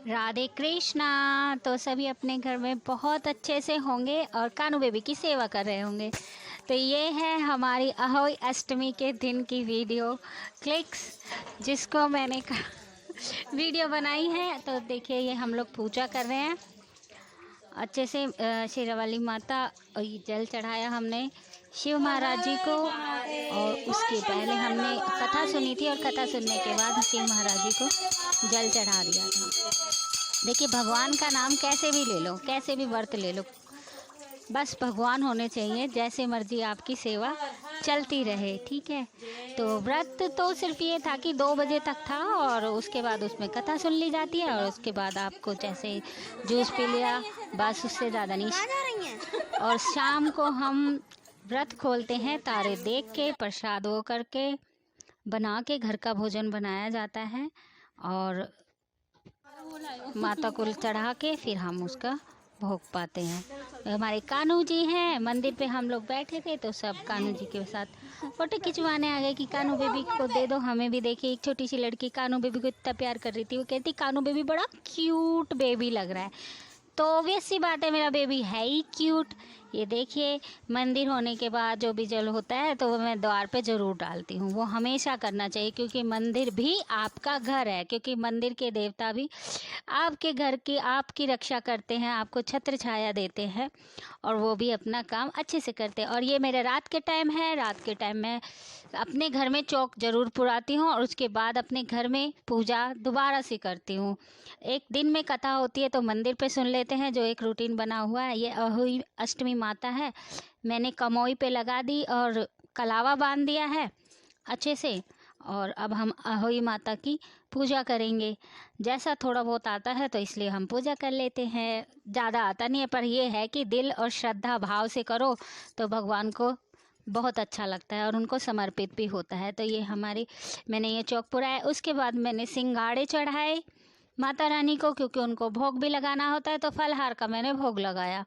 राधे कृष्णा। तो सभी अपने घर में बहुत अच्छे से होंगे और कानू बेबी की सेवा कर रहे होंगे। तो ये है हमारी अहोई अष्टमी के दिन की वीडियो क्लिक्स, जिसको मैंने वीडियो बनाई है। तो देखिए, ये हम लोग पूजा कर रहे हैं अच्छे से। शेरावाली माता, और ये जल चढ़ाया हमने शिव महाराज जी को, और उसके पहले हमने कथा सुनी थी, और कथा सुनने के बाद शिव महाराज जी को जल चढ़ा दिया था। देखिए, भगवान का नाम कैसे भी ले लो, कैसे भी व्रत ले लो, बस भगवान होने चाहिए। जैसे मर्जी आपकी सेवा चलती रहे, ठीक है। तो व्रत तो सिर्फ ये था कि 2 बजे तक था, और उसके बाद उसमें कथा सुन ली जाती है, और उसके बाद आपको जैसे जूस पी लिया, बस उससे ज़्यादा नहीं। और शाम को हम व्रत खोलते हैं तारे देख के, प्रसाद वो करके बना के घर का भोजन बनाया जाता है, और माता को चढ़ा के फिर हम उसका भोग पाते हैं। हमारे कान्हू जी हैं, मंदिर पे हम लोग बैठे थे तो सब कान्हू जी के साथ फोटो खिंचवाने आ गए कि कान्हू बेबी को दे दो हमें भी। देखिए, एक छोटी सी लड़की कान्हू बेबी को इतना प्यार कर रही थी, वो कहती कान्हू बेबी बड़ा क्यूट बेबी लग रहा है। तो ऑब्वियस सी बात है, मेरा बेबी है ही क्यूट। ये देखिए, मंदिर होने के बाद जो भी जल होता है तो वो मैं द्वार पे ज़रूर डालती हूँ। वो हमेशा करना चाहिए, क्योंकि मंदिर भी आपका घर है, क्योंकि मंदिर के देवता भी आपके घर की, आपकी रक्षा करते हैं, आपको छत्र छाया देते हैं, और वो भी अपना काम अच्छे से करते हैं। और ये मेरे रात के टाइम है, रात के टाइम में अपने घर में चौक ज़रूर पुराती हूँ, और उसके बाद अपने घर में पूजा दोबारा से करती हूँ। एक दिन में कथा होती है तो मंदिर पे सुन लेते हैं, जो एक रूटीन बना हुआ है। ये अहोई अष्टमी माता है, मैंने कमोई पे लगा दी और कलावा बांध दिया है अच्छे से। और अब हम अहोई माता की पूजा करेंगे। जैसा थोड़ा बहुत आता है तो इसलिए हम पूजा कर लेते हैं, ज़्यादा आता नहीं है, पर यह है कि दिल और श्रद्धा भाव से करो तो भगवान को बहुत अच्छा लगता है और उनको समर्पित भी होता है। तो ये हमारी, मैंने ये चौक पुराया, उसके बाद मैंने सिंगाड़े चढ़ाए माता रानी को, क्योंकि उनको भोग भी लगाना होता है, तो फलहार का मैंने भोग लगाया।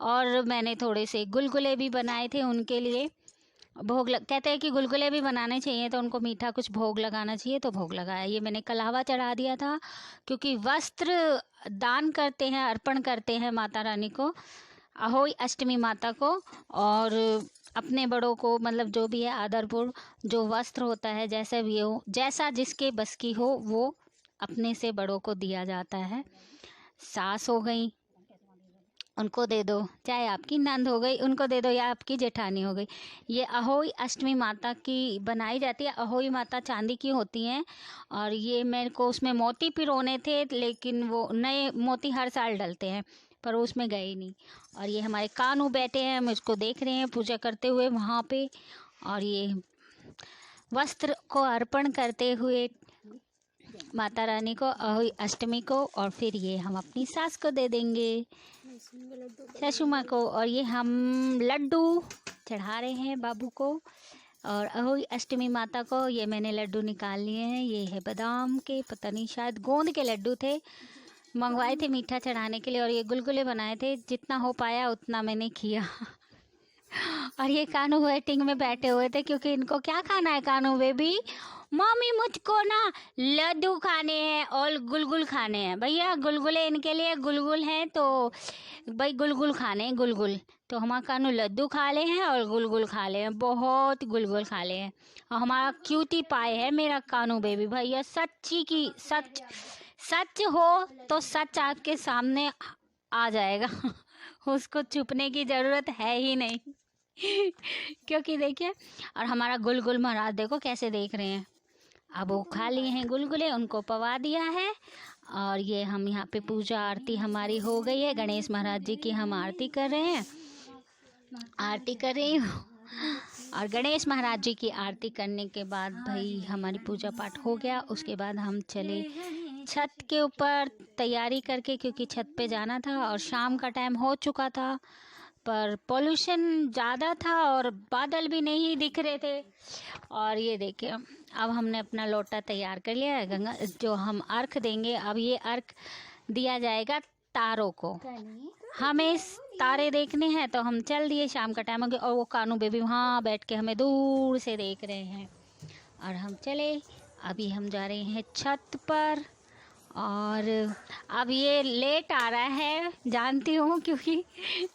और मैंने थोड़े से गुलगुले भी बनाए थे उनके लिए। कहते हैं कि गुलगुले भी बनाने चाहिए, तो उनको मीठा कुछ भोग लगाना चाहिए, तो भोग लगाया। ये मैंने कलावा चढ़ा दिया था, क्योंकि वस्त्र दान करते हैं, अर्पण करते हैं माता रानी को, अहोई अष्टमी माता को। और अपने बड़ों को, मतलब जो भी है आदरपूर्व जो वस्त्र होता है, जैसा भी हो, जैसा जिसके बस की हो, वो अपने से बड़ों को दिया जाता है। सास हो गई उनको दे दो, चाहे आपकी नंद हो गई उनको दे दो, या आपकी जेठानी हो गई। ये अहोई अष्टमी माता की बनाई जाती है। अहोई माता चांदी की होती हैं, और ये मेरे को उसमें मोती पिरोने थे, लेकिन वो नए मोती हर साल डलते हैं, पर उसमें गए ही नहीं। और ये हमारे कान्हू बैठे हैं, मुझको देख रहे हैं पूजा करते हुए वहाँ पे। और ये वस्त्र को अर्पण करते हुए माता रानी को, अहोई अष्टमी को, और फिर ये हम अपनी सास को दे देंगे, ससु माँ को। और ये हम लड्डू चढ़ा रहे हैं बाबू को और अहोई अष्टमी माता को। ये मैंने लड्डू निकाल लिए हैं, ये है बादाम के, पता नहीं शायद गोंद के लड्डू थे, मंगवाए थे मीठा चढ़ाने के लिए। और ये गुलगुले बनाए थे, जितना हो पाया उतना मैंने किया। और ये कानू वेटिंग में बैठे हुए थे, क्योंकि इनको क्या खाना है कानू बेबी, मम्मी मुझको ना लड्डू खाने हैं और गुलगुल खाने हैं। भैया गुलगुले इनके लिए गुलगुल हैं, तो भाई गुलगुल खाने हैं गुलगुल। तो हमारा कानू लड्डू खा ले हैं और गुलगुल खा ले हैं, बहुत गुलगुल खा ले हैं। और हमारा क्यूटी पाए है मेरा कानू बेबी। भैया सच्ची की सच, सच हो तो सच आपके सामने आ जाएगा। उसको छुपने की ज़रूरत है ही नहीं। क्योंकि देखिए, और हमारा गुलगुल महाराज देखो कैसे देख रहे हैं। अब वो खा लिए हैं गुलगुले, उनको पवा दिया है। और ये हम यहाँ पे पूजा आरती हमारी हो गई है, गणेश महाराज जी की हम आरती कर रहे हैं, आरती कर रही हूँ। और गणेश महाराज जी की आरती करने के बाद भाई हमारी पूजा पाठ हो गया। उसके बाद हम चले छत के ऊपर तैयारी करके, क्योंकि छत पे जाना था, और शाम का टाइम हो चुका था, पर पोल्यूशन ज़्यादा था और बादल भी नहीं दिख रहे थे। और ये देखिए, अब हमने अपना लोटा तैयार कर लिया है, गंगा जो हम अर्घ देंगे। अब ये अर्घ दिया जाएगा तारों को, हमें तारे देखने हैं, तो हम चल दिए, शाम का टाइम हो गया। और वो कानू बेबी वहाँ बैठ के हमें दूर से देख रहे हैं, और हम चले। अभी हम जा रहे हैं छत पर, और अब ये लेट आ रहा है जानती हूँ, क्योंकि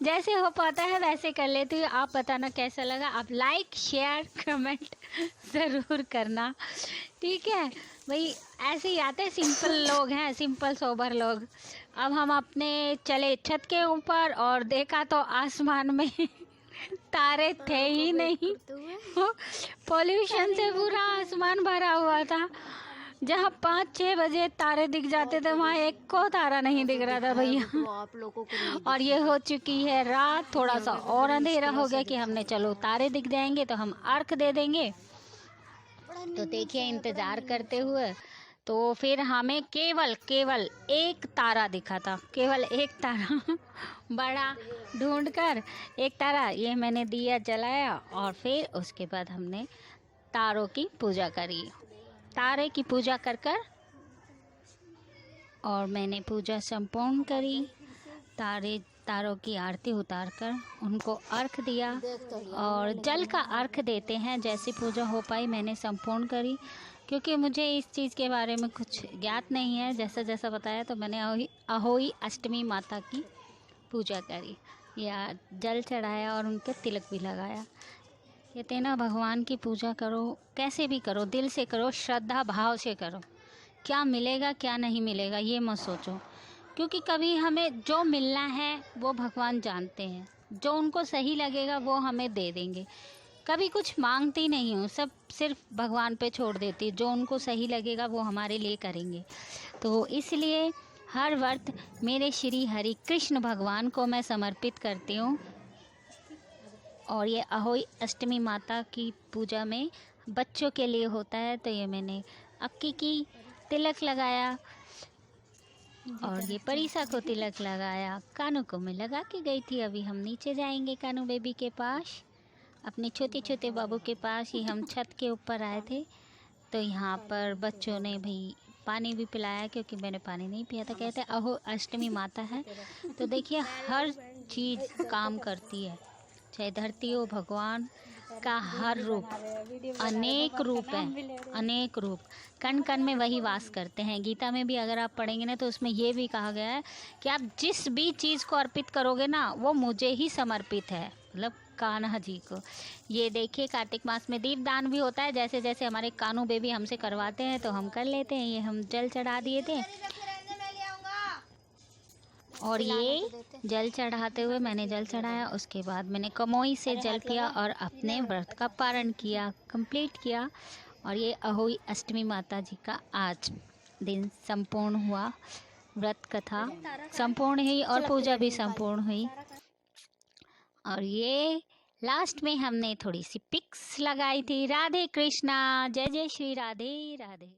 जैसे हो पाता है वैसे कर लेती हूँ। आप बताना कैसा लगा, आप लाइक शेयर कमेंट ज़रूर करना, ठीक है भाई। ऐसे ही आते हैं, सिंपल लोग हैं, सिंपल सोबर लोग। अब हम अपने चले छत के ऊपर और देखा तो आसमान में तारे थे ही नहीं। पोल्यूशन से पूरा आसमान भरा हुआ था। जहाँ 5-6 बजे तारे दिख जाते थे, वहाँ एक को तारा नहीं दिख रहा था भैया। आप लोगों को और ये हो चुकी है रात, थोड़ा सा और अंधेरा हो गया कि हमने चलो तारे दिख जाएंगे तो हम अर्घ दे देंगे। तो देखिए इंतजार करते हुए तो फिर हमें केवल एक तारा दिखा था, केवल एक तारा बड़ा ढूंढकर एक तारा, ये मैंने दिया जलाया और फिर उसके बाद हमने तारों की पूजा करी। तारे की पूजा कर कर और मैंने पूजा संपूर्ण करी। तारों की आरती उतारकर उनको अर्घ दिया और जल का अर्घ देते हैं। जैसी पूजा हो पाई मैंने संपूर्ण करी, क्योंकि मुझे इस चीज़ के बारे में कुछ ज्ञात नहीं है। जैसा जैसा बताया तो मैंने अहोई अष्टमी माता की पूजा करी या जल चढ़ाया और उनके तिलक भी लगाया। कहते हैं ना, भगवान की पूजा करो, कैसे भी करो, दिल से करो, श्रद्धा भाव से करो। क्या मिलेगा क्या नहीं मिलेगा ये मत सोचो, क्योंकि कभी हमें जो मिलना है वो भगवान जानते हैं। जो उनको सही लगेगा वो हमें दे देंगे। कभी कुछ मांगती नहीं हूँ, सब सिर्फ भगवान पे छोड़ देती। जो उनको सही लगेगा वो हमारे लिए करेंगे। तो इसलिए हर व्रत मेरे श्री हरि कृष्ण भगवान को मैं समर्पित करती हूँ। और ये अहोई अष्टमी माता की पूजा में बच्चों के लिए होता है, तो ये मैंने अक्की की तिलक लगाया और ये परीसा को तिलक लगाया। कानू को मैं लगा के गई थी। अभी हम नीचे जाएंगे कानू बेबी के पास, अपने छोटे छोटे बाबू के पास ही। हम छत के ऊपर आए थे तो यहाँ पर बच्चों ने भी पानी भी पिलाया, क्योंकि मैंने पानी नहीं पिया था। कहते अहो अष्टमी माता है तो देखिए हर चीज़ काम करती है, चाहे धरती हो, भगवान का हर रूप, अनेक रूप है, अनेक रूप। कण कण में वही वास करते हैं। गीता में भी अगर आप पढ़ेंगे ना तो उसमें ये भी कहा गया है कि आप जिस भी चीज़ को अर्पित करोगे ना वो मुझे ही समर्पित है, मतलब कान्हा जी को। ये देखिए कार्तिक मास में दीपदान भी होता है। जैसे जैसे हमारे कानू बेबी हमसे करवाते हैं तो हम कर लेते हैं। ये हम जल चढ़ा दिए थे और ये जल चढ़ाते हुए मैंने जल चढ़ाया। उसके बाद मैंने कमोई से जल पिया और अपने व्रत का पारण किया, कंप्लीट किया। और ये अहोई अष्टमी माता जी का आज दिन संपूर्ण हुआ। व्रत कथा संपूर्ण हुई और पूजा भी संपूर्ण हुई। और ये लास्ट में हमने थोड़ी सी पिक्स लगाई थी। राधे कृष्णा, जय जय श्री राधे राधे।